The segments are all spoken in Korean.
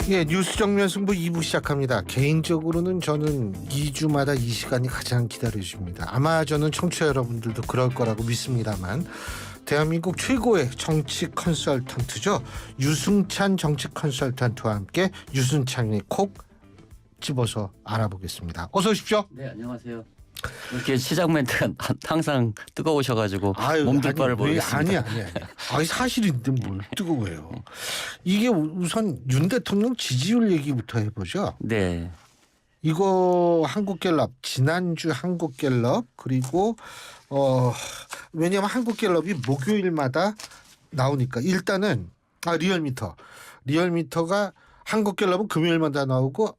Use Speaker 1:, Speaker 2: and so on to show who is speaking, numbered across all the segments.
Speaker 1: 예, 뉴스 정면 승부 2부 시작합니다. 개인적으로는 저는 2주마다 이 시간이 가장 기다려집니다. 아마 저는 청취자 여러분들도 그럴 거라고 믿습니다만 대한민국 최고의 정치 컨설턴트죠. 유승찬 정치 컨설턴트와 함께 유승찬의 콕 집어서 알아보겠습니다. 어서 오십시오.
Speaker 2: 네, 안녕하세요. 이렇게 시작 멘트가 항상 뜨거우셔가지고
Speaker 1: 아유,
Speaker 2: 몸둘바를 모르겠습니다.
Speaker 1: 아니. 아니 사실인데 뭘 뜨거워요. 이게 우선 윤 대통령 지지율 얘기부터 해보죠.
Speaker 2: 네,
Speaker 1: 이거 한국갤럽 지난주 한국갤럽 그리고 왜냐하면 한국갤럽이 목요일마다 나오니까 일단은 리얼미터가 한국갤럽은 금요일마다 나오고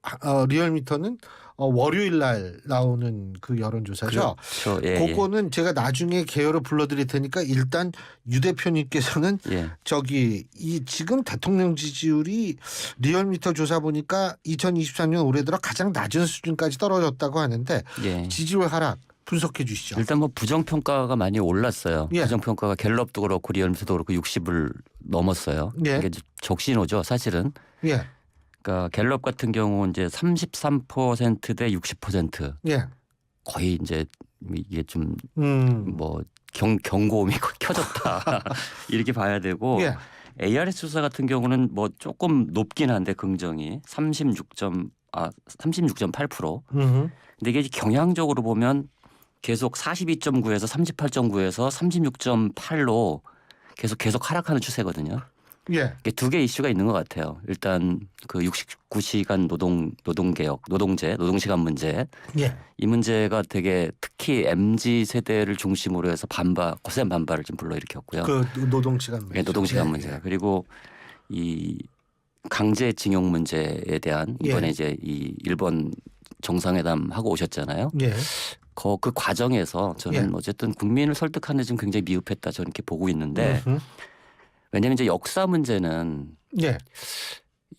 Speaker 1: 리얼미터는 월요일 날 나오는 그 여론조사죠.
Speaker 2: 그렇죠. 예,
Speaker 1: 그거는 제가 나중에 개요로 불러드릴 테니까 일단 유 대표님께서는
Speaker 2: 예.
Speaker 1: 이 지금 대통령 지지율이 리얼미터 조사 보니까 2023년 올해 들어 가장 낮은 수준까지 떨어졌다고 하는데
Speaker 2: 예.
Speaker 1: 지지율 하락 분석해 주시죠.
Speaker 2: 일단 뭐 부정평가가 많이 올랐어요.
Speaker 1: 예.
Speaker 2: 부정평가가 갤럽도 그렇고 리얼미터도 그렇고 60을 넘었어요.
Speaker 1: 예.
Speaker 2: 이게 적신호죠, 사실은.
Speaker 1: 예,
Speaker 2: 그러니까 갤럽 같은 경우 이제 33%대 60%.
Speaker 1: 예,
Speaker 2: 거의 이제 이게 좀 뭐 경고음이 켜졌다 이렇게 봐야 되고.
Speaker 1: 예,
Speaker 2: ARS 조사 같은 경우는 뭐 조금 높긴 한데 긍정이 36.8%. 근데 이게 경향적으로 보면 계속 42.9에서 38.9에서 36.8로 계속 하락하는 추세거든요.
Speaker 1: 예,
Speaker 2: 이게 두 개 이슈가 있는 것 같아요. 일단 그 69시간 노동개혁, 노동시간 문제.
Speaker 1: 예,
Speaker 2: 이 문제가 되게 특히 MZ 세대를 중심으로 해서 거센 반발을 좀 불러일으켰고요.
Speaker 1: 그 노동시간 문제.
Speaker 2: 네, 노동시간 문제. 그리고 이 강제징용 문제에 대한 이번에
Speaker 1: 예.
Speaker 2: 이제 이 일본 정상회담 하고 오셨잖아요.
Speaker 1: 예,
Speaker 2: 그 과정에서 저는
Speaker 1: 예.
Speaker 2: 어쨌든 국민을 설득하는 데 좀 굉장히 미흡했다 저는 이렇게 보고 있는데 왜냐하면 이제 역사 문제는
Speaker 1: 예,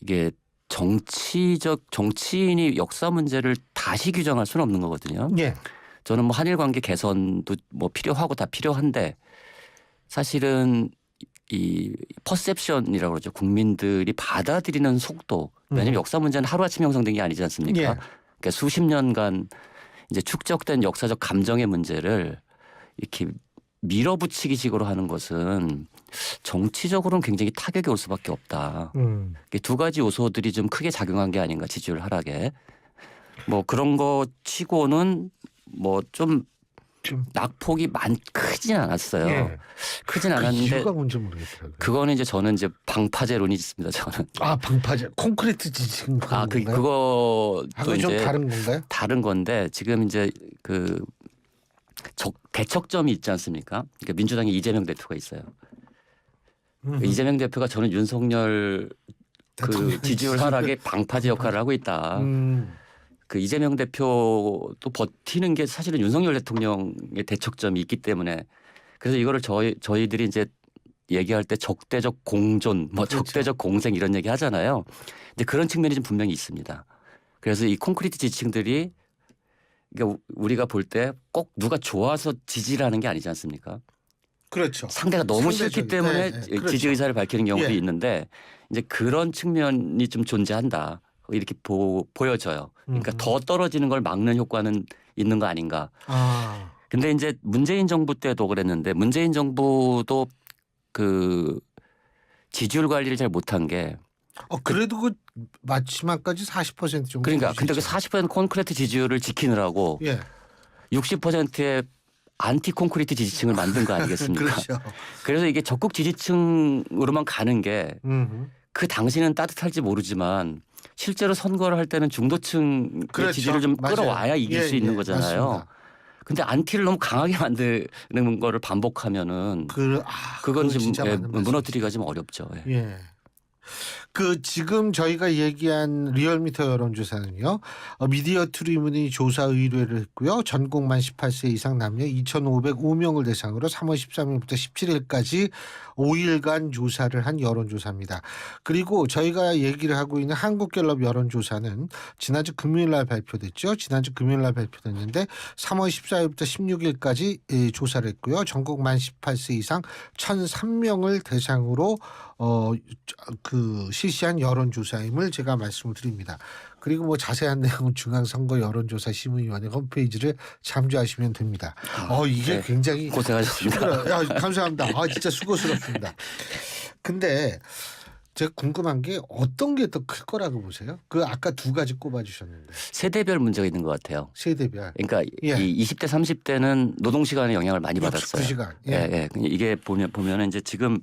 Speaker 2: 이게 정치인이 역사 문제를 다시 규정할 수는 없는 거거든요.
Speaker 1: 예,
Speaker 2: 저는 뭐 한일 관계 개선도 뭐 필요하고 다 필요한데 사실은 이 퍼셉션이라고 그러죠. 국민들이 받아들이는 속도. 왜냐하면 역사 문제는 하루아침에 형성된 게 아니지 않습니까?
Speaker 1: 예.
Speaker 2: 그러니까 수십 년간 이제 축적된 역사적 감정의 문제를 이렇게 밀어붙이기식으로 하는 것은 정치적으로는 굉장히 타격이 올 수밖에 없다. 이게 두 가지 요소들이 좀 크게 작용한 게 아닌가 지지율 하락에. 뭐 그런 거 치고는 뭐 좀 낙폭이 크진 않았어요.
Speaker 1: 예.
Speaker 2: 크진
Speaker 1: 그
Speaker 2: 않았는데
Speaker 1: 이유가 뭔지 모르겠더라고요.
Speaker 2: 그거는 이제 저는 이제 방파제론이 있습니다. 저는.
Speaker 1: 방파제 콘크리트 지진 건가요?
Speaker 2: 그것도
Speaker 1: 하고 좀
Speaker 2: 이제
Speaker 1: 다른 건가요?
Speaker 2: 다른 건데 지금 이제 그 대척점이 있지 않습니까? 그러니까 민주당에 이재명 대표가 있어요. 이재명 대표가 저는 윤석열 그
Speaker 1: 대통령
Speaker 2: 지지율 하락에 방파제 역할을 하고 있다. 그 이재명 대표도 버티는 게 사실은 윤석열 대통령의 대척점이 있기 때문에 그래서 이거를 저희들이 이제 얘기할 때 적대적 공존, 뭐
Speaker 1: 그렇죠.
Speaker 2: 적대적 공생 이런 얘기 하잖아요. 근데 그런 측면이 좀 분명히 있습니다. 그래서 이 콘크리트 지층들이 그러니까 우리가 볼 때 꼭 누가 좋아서 지지를 하는 게 아니지 않습니까?
Speaker 1: 그렇죠.
Speaker 2: 상대가 너무 싫기 때문에
Speaker 1: 그렇죠.
Speaker 2: 지지 의사를 밝히는 경우도
Speaker 1: 예.
Speaker 2: 있는데 이제 그런 측면이 좀 존재한다. 이렇게 보여져요. 그러니까 더 떨어지는 걸 막는 효과는 있는 거 아닌가. 근데 이제 문재인 정부 때도 그랬는데 문재인 정부도 그 지지율 관리를 잘 못한 게
Speaker 1: 그래도 그 마지막까지 40% 정도.
Speaker 2: 그러니까 근데 그
Speaker 1: 유지했죠.
Speaker 2: 40% 콘크리트 지지율을 지키느라고
Speaker 1: 예.
Speaker 2: 60%의 안티 콘크리트 지지층을 만든 거 아니겠습니까?
Speaker 1: 그렇죠.
Speaker 2: 그래서 이게 적극 지지층으로만 가는 게 그 당시는 따뜻할지 모르지만 실제로 선거를 할 때는 중도층의
Speaker 1: 그렇죠.
Speaker 2: 지지를 좀
Speaker 1: 맞아요.
Speaker 2: 끌어와야 이길 수 있는 거잖아요.
Speaker 1: 맞습니다.
Speaker 2: 근데 안티를 너무 강하게 만드는 거를 반복하면은 그건
Speaker 1: 그거
Speaker 2: 좀
Speaker 1: 진짜 맞는
Speaker 2: 무너뜨리기가 좀 어렵죠. 예.
Speaker 1: 예. 그 지금 저희가 얘기한 리얼미터 여론조사는요. 미디어 트리뷴이 조사 의뢰를 했고요. 전국 만 18세 이상 남녀 2,505명을 대상으로 3월 13일부터 17일까지 5일간 조사를 한 여론조사입니다. 그리고 저희가 얘기를 하고 있는 한국갤럽 여론조사는 지난주 금요일 날 발표됐죠. 지난주 금요일 날 발표됐는데 3월 14일부터 16일까지 조사를 했고요. 전국 만 18세 이상 1,003명을 대상으로 그 실시한 여론조사임을 제가 말씀을 드립니다. 그리고 뭐 자세한 내용은 중앙선거 여론조사 심의위원회 홈페이지를 참조하시면 됩니다. 이게
Speaker 2: 네.
Speaker 1: 굉장히
Speaker 2: 고생하셨습니다.
Speaker 1: 야, 감사합니다. 진짜 수고스럽습니다. 근데 제가 궁금한 게 어떤 게 더 클 거라고 보세요? 그 아까 두 가지 꼽아주셨는데
Speaker 2: 세대별 문제가 있는 것 같아요.
Speaker 1: 세대별.
Speaker 2: 그러니까
Speaker 1: 예.
Speaker 2: 이 20대 30대는 노동시간에 영향을 많이 받았어요.
Speaker 1: 69시간.
Speaker 2: 예. 이게 보면은 이제 지금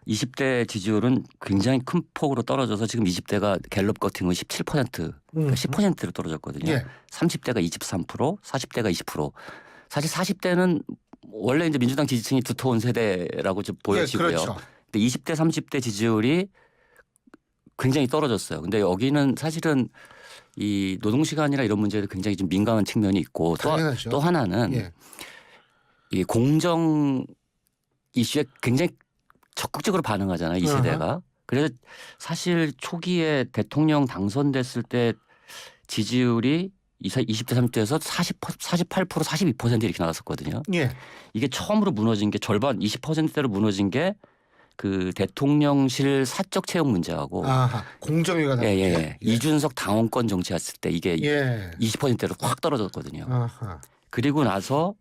Speaker 2: 20대 지지율은 굉장히 큰 폭으로 떨어져서 지금 20대가 갤럽 같은 거 17%, 그러니까 10%로 떨어졌거든요.
Speaker 1: 예.
Speaker 2: 30대가 23%, 40대가 20%. 사실 40대는 원래 이제 민주당 지지층이 두터운 세대라고 좀 보여지고요.
Speaker 1: 예, 그렇죠.
Speaker 2: 근데 20대, 30대 지지율이 굉장히 떨어졌어요. 근데 여기는 사실은 이 노동시간이나 이런 문제에 굉장히 좀 민감한 측면이 있고
Speaker 1: 당연하죠.
Speaker 2: 또 하나는
Speaker 1: 예.
Speaker 2: 이 공정 이슈에 굉장히 적극적으로 반응하잖아요. 이 세대가. 그래서 사실 초기에 대통령 당선됐을 때 지지율이 20대 30대에서 48% 42% 이렇게 나왔었거든요.
Speaker 1: 예.
Speaker 2: 이게 처음으로 무너진 게 절반 20%대로 무너진 게 그 대통령실 사적 채용 문제하고
Speaker 1: 공정위가 나왔죠.
Speaker 2: 예. 이준석 당원권 정치했을 때 이게
Speaker 1: 예.
Speaker 2: 20%대로 확 떨어졌거든요.
Speaker 1: 아하.
Speaker 2: 그리고 나서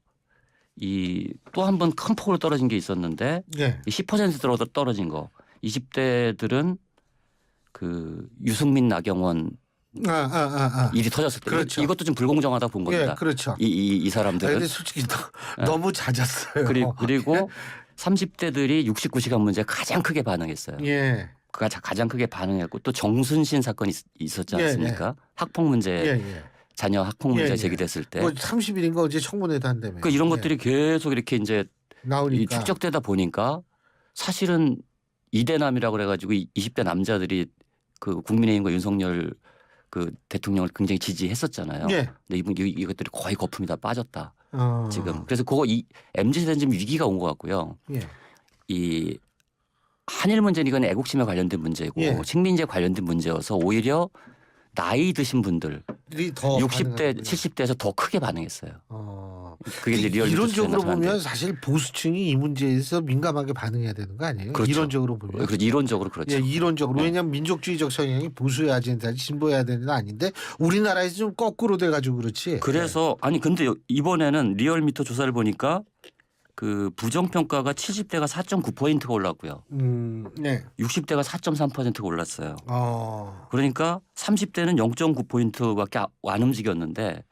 Speaker 2: 이 또 한 번 큰 폭으로 떨어진 게 있었는데
Speaker 1: 예.
Speaker 2: 10%로 떨어진 거. 20대들은 그 유승민 나경원 일이 터졌을 때
Speaker 1: 그렇죠.
Speaker 2: 이것도 좀 불공정하다 본 겁니다.
Speaker 1: 예, 그렇죠.
Speaker 2: 이 사람들은.
Speaker 1: 근데 솔직히 너무 잦았어요.
Speaker 2: 그리고 30대들이 69시간 문제에 가장 크게 반응했어요.
Speaker 1: 예.
Speaker 2: 그가 가장 크게 반응했고 또 정순신 사건이 있었지 않습니까? 학폭 문제,
Speaker 1: 예.
Speaker 2: 자녀 학폭 문제
Speaker 1: 예.
Speaker 2: 제기됐을 때.
Speaker 1: 뭐 30일인가 어제 청문회도 한다며.
Speaker 2: 이런 것들이 계속 이렇게 이제
Speaker 1: 나오니까.
Speaker 2: 축적되다 보니까 사실은 이대남이라고 그래가지고 20대 남자들이 그 국민의힘과 윤석열 그 대통령을 굉장히 지지했었잖아요.
Speaker 1: 예.
Speaker 2: 근데 이것들이 거의 거품이 다 빠졌다. 지금. 그래서 이 MZ 세대는 좀 위기가 온 것 같고요.
Speaker 1: 예.
Speaker 2: 이 한일 문제는 이건 애국심에 관련된 문제고
Speaker 1: 예.
Speaker 2: 식민지에 관련된 문제여서 오히려 나이 드신 분들이
Speaker 1: 더
Speaker 2: 60대, 70대에서 더 크게 반응했어요. 그게 이제 리얼
Speaker 1: 이론적으로 보면 사실 보수층이 이 문제에서 민감하게 반응해야 되는 거 아니에요?
Speaker 2: 그렇죠.
Speaker 1: 이론적으로 보면.
Speaker 2: 이론적으로 그렇죠.
Speaker 1: 예, 이론적으로.
Speaker 2: 네.
Speaker 1: 왜냐하면 민족주의적 성향이 보수의 아젠다, 진보의 아젠다는 아닌데 우리나라에서 좀 거꾸로 돼가지고 그렇지.
Speaker 2: 그래서 아니 근데 이번에는 리얼미터 조사를 보니까 그 부정평가가 70대가 4.9%가 올랐고요.
Speaker 1: 네.
Speaker 2: 60대가 4.3%가 올랐어요.
Speaker 1: 어.
Speaker 2: 그러니까 30대는 0.9%밖에 안 움직였는데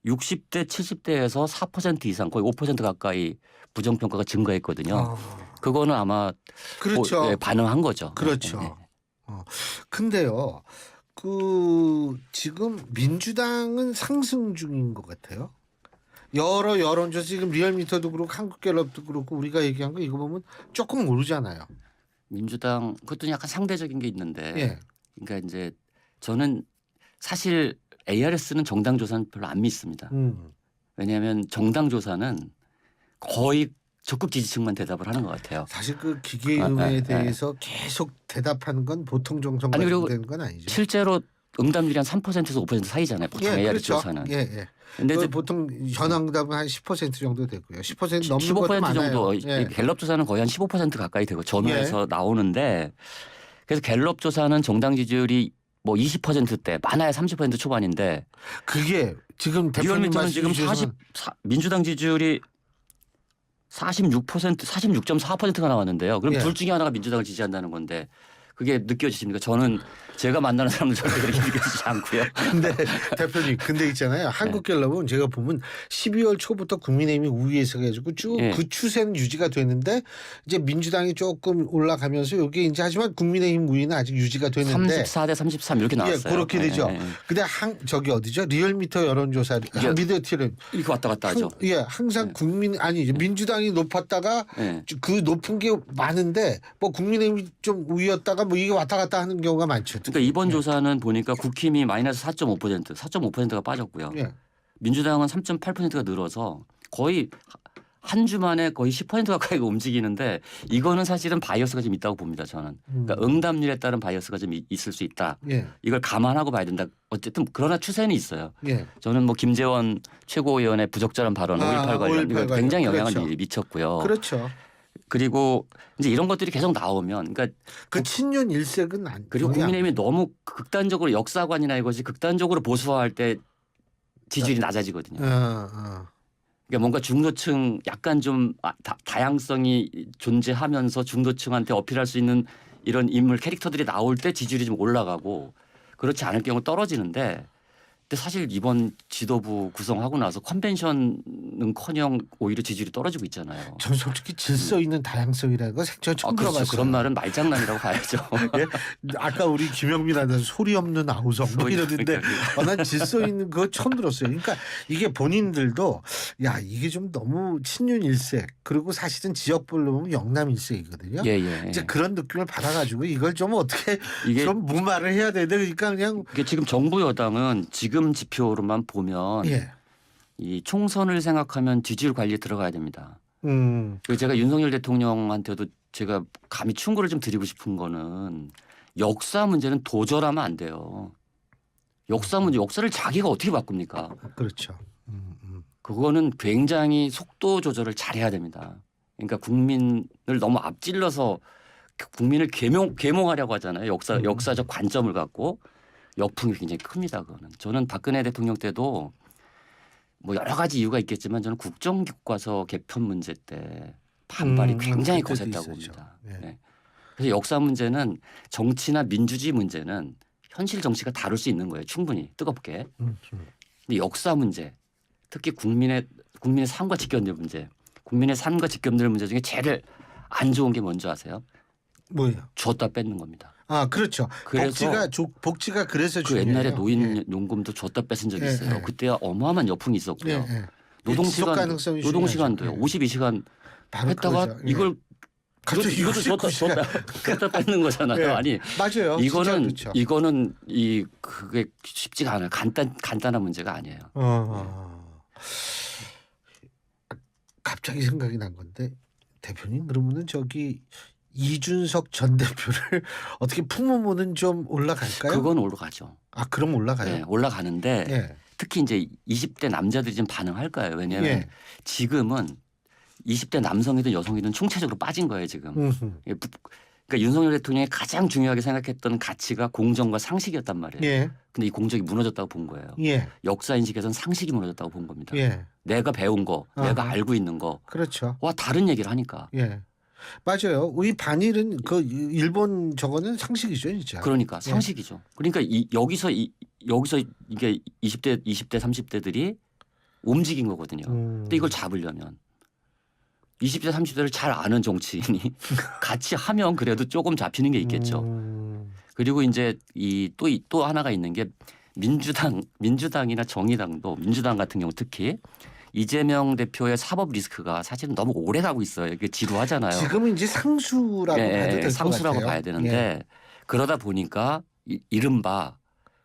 Speaker 2: 60대, 70대에서 4% 이상 거의 5% 가까이 부정평가가 증가했거든요. 그거는 아마
Speaker 1: 그렇죠.
Speaker 2: 반응한 거죠.
Speaker 1: 그렇죠.
Speaker 2: 네.
Speaker 1: 근데요, 그 지금 민주당은 상승 중인 것 같아요. 여러 여론조사 지금 리얼미터도 그렇고 한국갤럽도 그렇고 우리가 얘기한 거 이거 보면 조금 오르잖아요.
Speaker 2: 민주당 그것도 약간 상대적인 게 있는데,
Speaker 1: 예.
Speaker 2: 그러니까 이제 저는 사실 ARS는 정당 조사는 별로 안 믿습니다. 왜냐하면 정당 조사는 거의 적극 지지층만 대답을 하는 것 같아요.
Speaker 1: 사실 그 기계음에 대해서 계속 대답하는 건 보통 정성가 되는 건 아니죠.
Speaker 2: 실제로 응답률이 한 3%에서 5% 사이잖아요. 보통 ARS
Speaker 1: 그렇죠.
Speaker 2: 조사는.
Speaker 1: 예.
Speaker 2: 근데 이제
Speaker 1: 보통 현황답은 한 10% 정도 되고요. 10% 넘는
Speaker 2: 15%
Speaker 1: 것도 많아요.
Speaker 2: 정도
Speaker 1: 예.
Speaker 2: 갤럽 조사는 거의 한 15% 가까이 되고 전후에서 나오는데 그래서 갤럽 조사는 정당 지지율이 뭐 20%대 많아야 30% 초반인데
Speaker 1: 그게 지금 대표님
Speaker 2: 리얼미터는 지금
Speaker 1: 말씀
Speaker 2: 민주당 지지율이 46.4%가 나왔는데요. 그럼
Speaker 1: 예.
Speaker 2: 둘 중에 하나가 민주당을 지지한다는 건데 그게 느껴지십니까? 저는 제가 만나는 사람들 절대 그렇게 느껴지지 않고요.
Speaker 1: 근데 대표님 근데 있잖아요. 한국갤럽은 제가 보면 12월 초부터 국민의힘이 우위에서 해가지고 쭉 그 추세는 유지가 되는데 이제 민주당이 조금 올라가면서 여기 이제 하지만 국민의힘 우위는 아직 유지가 되는데
Speaker 2: 34대 33 이렇게 나왔어요.
Speaker 1: 그렇게 되죠. 근데 저기 어디죠? 리얼미터 여론조사 미디어티를
Speaker 2: 이렇게 왔다 갔다 하죠.
Speaker 1: 항상 민주당이 높았다가 그 높은 게 많은데 뭐 국민의힘이 좀 우위였다가 뭐 이게 왔다 갔다 하는 경우가 많죠.
Speaker 2: 그러니까 이번 조사는 보니까 국힘이 마이너스 4.5%가 빠졌고요.
Speaker 1: 예.
Speaker 2: 민주당은 3.8%가 늘어서 거의 한 주 만에 거의 10% 가까이가 움직이는데 이거는 사실은 바이어스가 좀 있다고 봅니다. 저는. 그러니까 응답률에 따른 바이어스가 좀 있을 수 있다. 이걸 감안하고 봐야 된다. 어쨌든 그러나 추세는 있어요. 저는 뭐 김재원 최고위원의 부적절한 발언 5.18 관련 이거 굉장히 영향을 미쳤고요.
Speaker 1: 그렇죠.
Speaker 2: 그리고 이제 이런 것들이 계속 나오면 그러니까
Speaker 1: 그 친윤 일색은 안.
Speaker 2: 그리고
Speaker 1: 전혀 안
Speaker 2: 국민의힘이 너무 극단적으로 역사관이나 이것이 극단적으로 보수화할 때 지지율이 낮아지거든요. 그러니까 뭔가 중도층 약간 좀 다양성이 존재하면서 중도층한테 어필할 수 있는 이런 인물 캐릭터들이 나올 때 지지율이 좀 올라가고 그렇지 않을 경우 떨어지는데 근데 사실 이번 지도부 구성하고 나서 컨벤션은커녕 오히려 지지율이 떨어지고 있잖아요.
Speaker 1: 전 솔직히 질서 있는 다양성이라는 거 생전 처음
Speaker 2: 그렇죠.
Speaker 1: 들어봤어요.
Speaker 2: 그런 말은 말장난이라고 봐야죠.
Speaker 1: 예? 아까 우리 김영민 아나운서 소리 없는 아우성 뭐 이러는데 난 질서 있는 그거 처음 들었어요. 그러니까 이게 본인들도 야 이게 좀 너무 친윤 일색 그리고 사실은 지역별로 보면 영남 일색이거든요.
Speaker 2: 예.
Speaker 1: 이제 그런 느낌을 받아가지고 이걸 좀 어떻게
Speaker 2: 이게
Speaker 1: 좀 무마를 해야 되는데 그러니까 그냥
Speaker 2: 이게 지금 정부 여당은 지금 지표로만 보면
Speaker 1: 예.
Speaker 2: 이 총선을 생각하면 지지율 관리에 들어가야 됩니다.
Speaker 1: 음.
Speaker 2: 그리고 제가 윤석열 대통령한테도 제가 감히 충고를 좀 드리고 싶은 거는 역사 문제는 도절하면 안 돼요. 역사 문제, 역사를 자기가 어떻게 바꿉니까?
Speaker 1: 그렇죠.
Speaker 2: 그거는 굉장히 속도 조절을 잘해야 됩니다. 그러니까 국민을 너무 앞질러서 국민을 계몽하려고 하잖아요. 역사적 관점을 갖고 역풍이 굉장히 큽니다. 그거는 저는 박근혜 대통령 때도 뭐 여러 가지 이유가 있겠지만 저는 국정교과서 개편 문제 때 반발이 굉장히
Speaker 1: 그때도
Speaker 2: 거셌다고
Speaker 1: 있었죠.
Speaker 2: 봅니다.
Speaker 1: 네.
Speaker 2: 네. 그래서 역사 문제는 정치나 민주주의 문제는 현실 정치가 다룰 수 있는 거예요. 충분히 뜨겁게. 근데 역사 문제, 특히 국민의 삶과 직결될 문제, 국민의 삶과 직결될 문제 중에 제일 안 좋은 게 뭔지 아세요?
Speaker 1: 뭐예요?
Speaker 2: 줬다 뺏는 겁니다.
Speaker 1: 아 그렇죠.
Speaker 2: 그래서
Speaker 1: 복지가 그래서
Speaker 2: 그
Speaker 1: 중요해요.
Speaker 2: 옛날에 노인
Speaker 1: 예.
Speaker 2: 용금도 줬다 뺏은 적이
Speaker 1: 예,
Speaker 2: 있어요.
Speaker 1: 예.
Speaker 2: 그때 어마어마한 열풍이 있었고요.
Speaker 1: 예.
Speaker 2: 노동시간,
Speaker 1: 가능성이
Speaker 2: 노동시간도요.
Speaker 1: 중요하죠.
Speaker 2: 52시간
Speaker 1: 바로
Speaker 2: 했다가
Speaker 1: 그거죠. 예.
Speaker 2: 이걸
Speaker 1: 갑자기
Speaker 2: 이것도
Speaker 1: 69시간.
Speaker 2: 줬다 뺏는 거잖아요.
Speaker 1: 예.
Speaker 2: 아니
Speaker 1: 맞아요.
Speaker 2: 이거는
Speaker 1: 진짜 그렇죠.
Speaker 2: 이거는 그게 쉽지가 않아요. 간단한 문제가 아니에요.
Speaker 1: 갑자기 생각이 난 건데 대표님 그러면은 저기 이준석 전 대표를 어떻게 품으면은 좀 올라갈까요?
Speaker 2: 그건 올라가죠.
Speaker 1: 아 그럼 올라가요?
Speaker 2: 네, 올라가는데
Speaker 1: 예.
Speaker 2: 특히 이제 20대 남자들이 좀 반응할까요? 왜냐하면
Speaker 1: 예.
Speaker 2: 지금은 20대 남성이든 여성이든 총체적으로 빠진 거예요 지금.
Speaker 1: 음흠.
Speaker 2: 그러니까 윤석열 대통령이 가장 중요하게 생각했던 가치가 공정과 상식이었단 말이에요.
Speaker 1: 예.
Speaker 2: 근데 이 공정이 무너졌다고 본 거예요.
Speaker 1: 예.
Speaker 2: 역사 인식에서는 상식이 무너졌다고 본 겁니다.
Speaker 1: 예.
Speaker 2: 내가 배운 거, 내가
Speaker 1: 아하.
Speaker 2: 알고 있는 거와
Speaker 1: 그렇죠.
Speaker 2: 다른 얘기를 하니까.
Speaker 1: 예. 맞아요. 우리 반일은 그 일본 저거는 상식이죠, 진짜.
Speaker 2: 그러니까
Speaker 1: 예.
Speaker 2: 상식이죠. 그러니까 여기서 이게 20대, 30대들이 움직인 거거든요. 근데 이걸 잡으려면 20대, 30대를 잘 아는 정치인이 같이 하면 그래도 조금 잡히는 게 있겠죠. 그리고 이제 또 하나가 있는 게 민주당이나 정의당도 민주당 같은 경우 특히 이재명 대표의 사법 리스크가 사실은 너무 오래 가고 있어요. 이게 지루하잖아요.
Speaker 1: 지금은 이제 상수라고 봐도 될 것 같아요.
Speaker 2: 상수라고 봐야 되는데
Speaker 1: 예.
Speaker 2: 그러다 보니까 이른바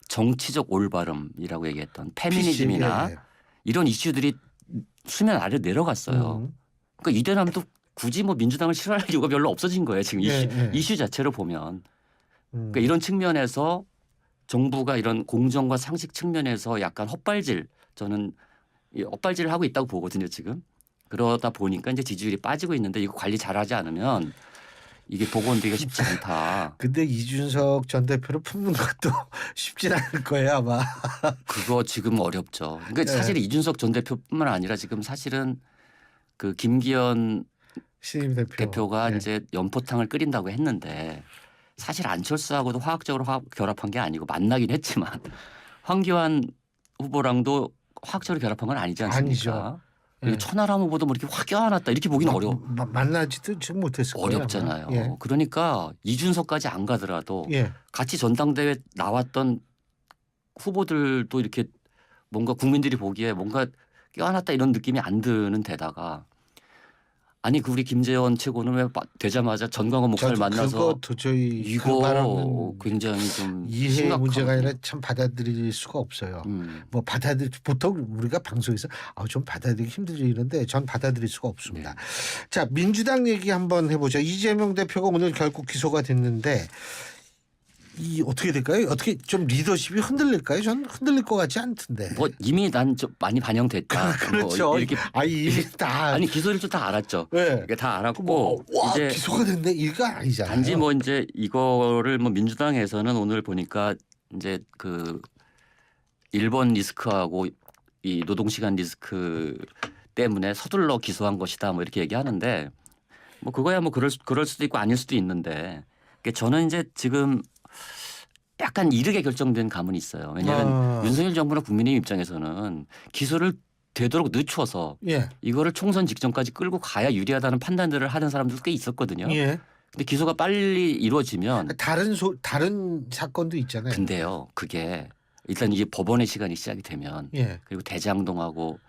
Speaker 2: 정치적 올바름이라고 얘기했던 페미니즘이나
Speaker 1: 예.
Speaker 2: 이런 이슈들이 수면 아래 내려갔어요. 그러니까 이대남도 굳이 뭐 민주당을 싫어할 이유가 별로 없어진 거예요. 지금 이슈 자체로 보면. 그러니까 이런 측면에서 정부가 이런 공정과 상식 측면에서 약간 저는 헛발질을 하고 있다고 보거든요. 지금. 그러다 보니까 이제 지지율이 빠지고 있는데 이거 관리 잘하지 않으면 이게 복원되기가 쉽지 않다.
Speaker 1: 근데 이준석 전 대표를 품는 것도 쉽진 않을 거예요 아마.
Speaker 2: 그거 지금 어렵죠. 그러니까
Speaker 1: 네.
Speaker 2: 사실 이준석 전 대표뿐만 아니라 지금 사실은 그 김기현
Speaker 1: 신임
Speaker 2: 대표가
Speaker 1: 예.
Speaker 2: 이제 연포탕을 끓인다고 했는데 사실 안철수하고도 화학적으로 결합한 게 아니고 만나긴 했지만 황교안 후보랑도 화학적으로 결합한 건 아니지 않습니까?
Speaker 1: 아니죠.
Speaker 2: 그리고
Speaker 1: 예.
Speaker 2: 천하람 후보도 뭐 이렇게 화겨하났다 이렇게 보기는
Speaker 1: 만나지도 좀 못했을 거예요.
Speaker 2: 어렵잖아요.
Speaker 1: 아마. 예.
Speaker 2: 그러니까 이준석까지 안 가더라도
Speaker 1: 예.
Speaker 2: 같이 전당대회 나왔던 후보들도 이렇게 뭔가 국민들이 보기에 뭔가 껴안았다 이런 느낌이 안 드는 데다가 아니 우리 김재원 최고는 왜 되자마자 전광훈 목사를
Speaker 1: 저도
Speaker 2: 만나서
Speaker 1: 그거 도저히
Speaker 2: 이거
Speaker 1: 그 발언은
Speaker 2: 굉장히 좀
Speaker 1: 이해
Speaker 2: 심각하거든요.
Speaker 1: 문제가 아니라 참 받아들일 수가 없어요. 뭐 보통 우리가 방송에서 좀 받아들이기 힘들지 이런데 전 받아들일 수가 없습니다.
Speaker 2: 네.
Speaker 1: 자 민주당 얘기 한번 해보죠. 이재명 대표가 오늘 결국 기소가 됐는데 이 어떻게 될까요? 어떻게 좀 리더십이 흔들릴까요? 전 흔들릴 것 같지 않던데.
Speaker 2: 뭐 이미 난 좀 많이 반영됐다.
Speaker 1: 그렇죠.
Speaker 2: 뭐 이렇게
Speaker 1: 이미 다.
Speaker 2: 아니 기소일도 다 알았죠.
Speaker 1: 네.
Speaker 2: 이게 다 알았고
Speaker 1: 와
Speaker 2: 이제
Speaker 1: 기소가 됐네 이거 아니잖아요.
Speaker 2: 단지 뭐 이제 이거를 뭐 민주당에서는 오늘 보니까 이제 그 일본 리스크하고 이 노동시간 리스크 때문에 서둘러 기소한 것이다 뭐 이렇게 얘기하는데 뭐 그거야 뭐 그럴 수도 있고 아닐 수도 있는데 저는 이제 지금 약간 이르게 결정된 감은 있어요. 왜냐하면 윤석열 정부나 국민의힘 입장에서는 기소를 되도록 늦춰서
Speaker 1: 예.
Speaker 2: 이거를 총선 직전까지 끌고 가야 유리하다는 판단들을 하는 사람들도 꽤 있었거든요.
Speaker 1: 예.
Speaker 2: 근데 기소가 빨리 이루어지면
Speaker 1: 다른 사건도 있잖아요.
Speaker 2: 근데요. 그게 일단 이게 법원의 시간이 시작이 되면
Speaker 1: 예.
Speaker 2: 그리고 대장동하고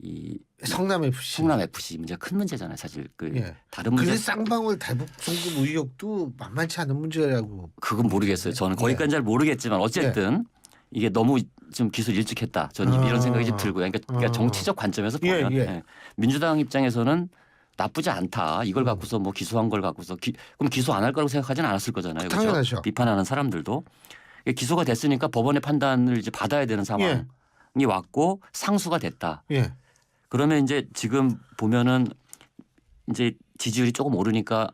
Speaker 2: 이
Speaker 1: 성남 FC.
Speaker 2: 성남 FC 문제가 큰 문제잖아요. 사실 그
Speaker 1: 예.
Speaker 2: 다른 문제
Speaker 1: 근데 쌍방울 대북 송금 의혹도 만만치 않은 문제라고.
Speaker 2: 그건 모르겠어요. 저는 거기까지 잘 모르겠지만 어쨌든 이게 너무 좀 기술 일찍했다. 저는 이런 생각이 좀 들고요. 그러니까 정치적 관점에서 보면
Speaker 1: 예.
Speaker 2: 민주당 입장에서는 나쁘지 않다. 이걸 갖고서 뭐 기소한 걸 갖고서 그럼 기소 안 할 거라고 생각하지는 않았을 거잖아요. 그렇죠?
Speaker 1: 당연하죠.
Speaker 2: 비판하는 사람들도 기소가 됐으니까 법원의 판단을 이제 받아야 되는 상황이 왔고 상수가 됐다.
Speaker 1: 예.
Speaker 2: 그러면 이제 지금 보면은 이제 지지율이 조금 오르니까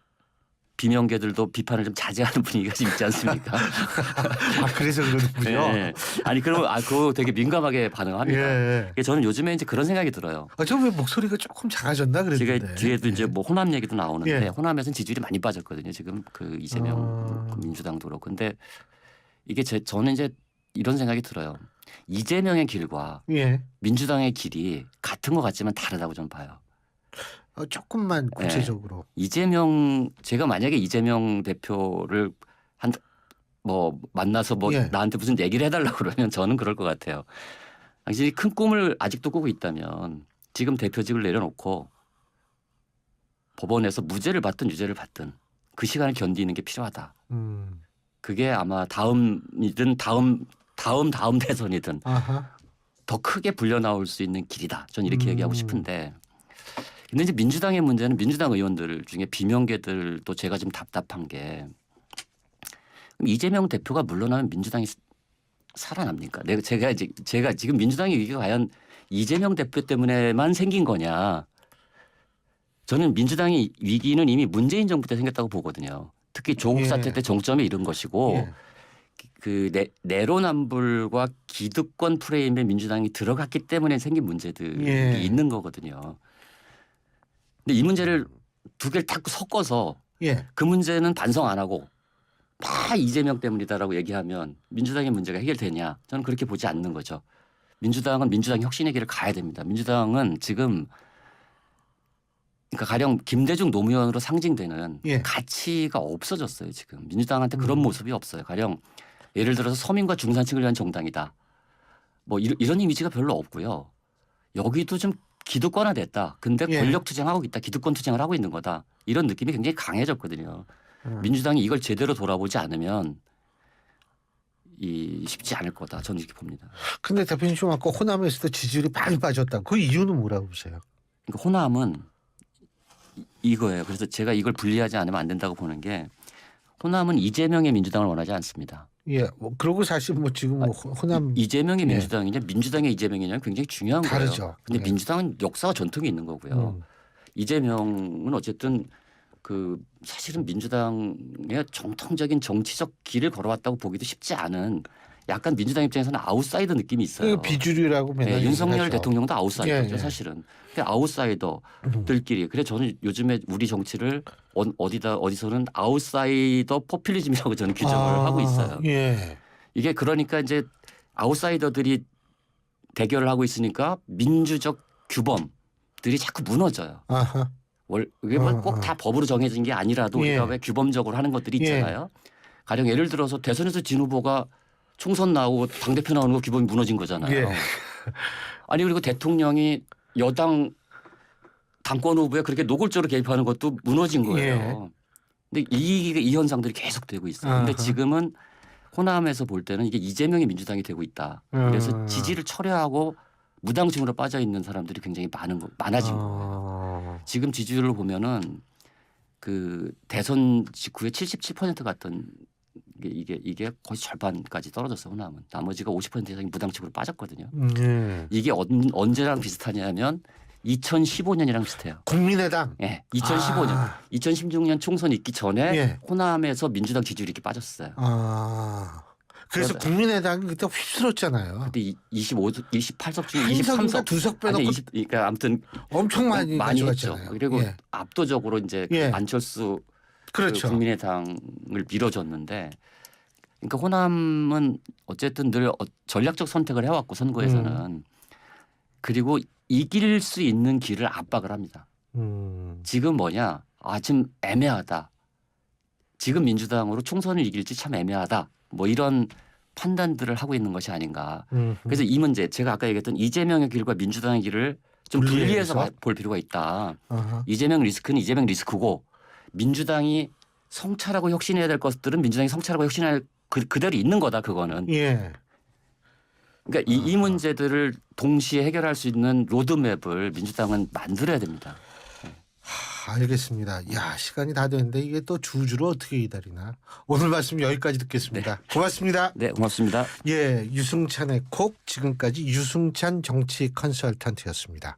Speaker 2: 비명계들도 비판을 좀 자제하는 분위기가 좀 있지 않습니까?
Speaker 1: 그래서 그러는군요.
Speaker 2: 네. 아니 그러면 그거 되게 민감하게 반응합니다.
Speaker 1: 예.
Speaker 2: 저는 요즘에 이제 그런 생각이 들어요.
Speaker 1: 저 왜 목소리가 조금 작아졌나 그랬는데.
Speaker 2: 제가 뒤에도 이제 뭐 호남 얘기도 나오는데
Speaker 1: 예.
Speaker 2: 호남에서는 지지율이 많이 빠졌거든요. 지금 그 이재명 민주당도 그렇고. 근데 이게 저는 이제 이런 생각이 들어요. 이재명의 길과
Speaker 1: 예.
Speaker 2: 민주당의 길이 같은 것 같지만 다르다고 좀 봐요.
Speaker 1: 조금만 구체적으로.
Speaker 2: 이재명 제가 만약에 이재명 대표를 만나서 나한테 무슨 얘기를 해달라고 그러면 저는 그럴 것 같아요. 당신이 큰 꿈을 아직도 꾸고 있다면 지금 대표직을 내려놓고 법원에서 무죄를 받든 유죄를 받든 그 시간을 견디는 게 필요하다. 그게 아마 다음이든 다음 대선이든 더 크게 불려 나올 수 있는 길이다. 저는 이렇게 얘기하고 싶은데. 근데 이제 민주당의 문제는 민주당 의원들 중에 비명계들도 제가 좀 답답한 게 이재명 대표가 물러나면 민주당이 살아납니까? 제가 지금 민주당의 위기가 과연 이재명 대표 때문에만 생긴 거냐? 저는 민주당의 위기는 이미 문재인 정부 때 생겼다고 보거든요. 특히 조국 사태 때 정점에 이른 것이고 그 내로남불과 기득권 프레임에 민주당이 들어갔기 때문에 생긴 문제들이 있는 거거든요. 근데 이 문제를 두 개를 딱 섞어서 그 문제는 반성 안 하고 다 이재명 때문이다라고 얘기하면 민주당의 문제가 해결되냐? 저는 그렇게 보지 않는 거죠. 민주당은 민주당 혁신의 길을 가야 됩니다. 민주당은 지금 그러니까 가령 김대중 노무현으로 상징되는 가치가 없어졌어요. 지금 민주당한테 그런 모습이 없어요. 가령 예를 들어서 서민과 중산층을 위한 정당이다. 뭐 이런 이미지가 별로 없고요. 여기도 좀 기득권화됐다. 근데 권력 투쟁하고 있다. 기득권 투쟁을 하고 있는 거다. 이런 느낌이 굉장히 강해졌거든요. 민주당이 이걸 제대로 돌아보지 않으면 쉽지 않을 거다. 저는 이렇게 봅니다.
Speaker 1: 근데 대표님 좀 아까 호남에서도 지지율이 많이 빠졌다. 그 이유는 뭐라고 보세요?
Speaker 2: 그러니까 호남은 이거예요. 그래서 제가 이걸 분리하지 않으면 안 된다고 보는 게 호남은 이재명의 민주당을 원하지 않습니다.
Speaker 1: 그러고 사실 지금 호남
Speaker 2: 이재명의 민주당이냐 민주당의 이재명이냐 굉장히 중요한
Speaker 1: 다르죠.
Speaker 2: 거예요. 근데 민주당은 역사와 전통이 있는 거고요. 이재명은 어쨌든 사실은 민주당의 정통적인 정치적 길을 걸어왔다고 보기도 쉽지 않은 약간 민주당 입장에서는 아웃사이더 느낌이 있어요.
Speaker 1: 비주류라고 맨날
Speaker 2: 윤석열
Speaker 1: 얘기하죠.
Speaker 2: 대통령도 아웃사이더죠. 사실은. 아웃사이더들끼리. 그래 저는 요즘에 우리 정치를 어디서는 아웃사이더 포퓰리즘이라고 저는 규정을 하고 있어요. 이게 그러니까 이제 아웃사이더들이 대결을 하고 있으니까 민주적 규범들이 자꾸 무너져요. 이게 꼭 다 법으로 정해진 게 아니라도 우리가 왜 규범적으로 하는 것들이 있잖아요. 가령 예를 들어서 대선에서 진 후보가 총선 나오고 당대표 나오는 거 규범이 무너진 거잖아요. 아니 그리고 대통령이 여당 당권 후보에 그렇게 노골적으로 개입하는 것도 무너진 거예요. 근데 이 현상들이 계속되고 있어요. 근데 지금은 호남에서 볼 때는 이게 이재명의 민주당이 되고 있다. 그래서 지지를 철회하고 무당층으로 빠져 있는 사람들이 굉장히 많아진 거예요. 지금 지지율을 보면은 그 대선 직후에 77% 갔던 이게 거의 절반까지 떨어졌어 호남은. 나머지가 50% 이상이 무당측으로 빠졌거든요.
Speaker 1: 예.
Speaker 2: 이게 언제랑 비슷하냐면 2015년이랑 비슷해요.
Speaker 1: 국민의당.
Speaker 2: 예, 2015년,
Speaker 1: 아.
Speaker 2: 2016년 총선 있기 전에
Speaker 1: 예.
Speaker 2: 호남에서 민주당 지지율이 이렇게 빠졌어요.
Speaker 1: 그래서
Speaker 2: 그러다-
Speaker 1: 국민의당이 그때 휩쓸었잖아요.
Speaker 2: 그때 28석 중에
Speaker 1: 한석인가
Speaker 2: 23석.
Speaker 1: 두석 빼놓고
Speaker 2: 그러니까 아무튼
Speaker 1: 엄청 많이
Speaker 2: 했죠.
Speaker 1: 가져갔잖아요.
Speaker 2: 그리고
Speaker 1: 예.
Speaker 2: 압도적으로 이제
Speaker 1: 예.
Speaker 2: 안철수
Speaker 1: 그렇죠.
Speaker 2: 국민의당을 밀어줬는데, 그러니까 호남은 어쨌든 늘 전략적 선택을 해왔고 선거에서는 그리고 이길 수 있는 길을 압박을 합니다. 지금 뭐냐? 지금 애매하다. 지금 민주당으로 총선을 이길지 참 애매하다. 뭐 이런 판단들을 하고 있는 것이 아닌가. 그래서 이 문제 제가 아까 얘기했던 이재명의 길과 민주당의 길을 좀 분리해서
Speaker 1: 분리해서?
Speaker 2: 볼 필요가 있다.
Speaker 1: 아하.
Speaker 2: 이재명 리스크는 이재명 리스크고 민주당이 성찰하고 혁신해야 될 것들은 민주당이 성찰하고 혁신할 그대로 있는 거다. 그거는.
Speaker 1: 예.
Speaker 2: 그러니까 이 문제들을 동시에 해결할 수 있는 로드맵을 민주당은 만들어야 됩니다.
Speaker 1: 알겠습니다. 야, 시간이 다 됐는데 이게 또 주주로 어떻게 기다리나. 오늘 말씀 여기까지 듣겠습니다. 고맙습니다.
Speaker 2: 네, 고맙습니다.
Speaker 1: 예, 유승찬의 콕 지금까지 유승찬 정치 컨설턴트였습니다.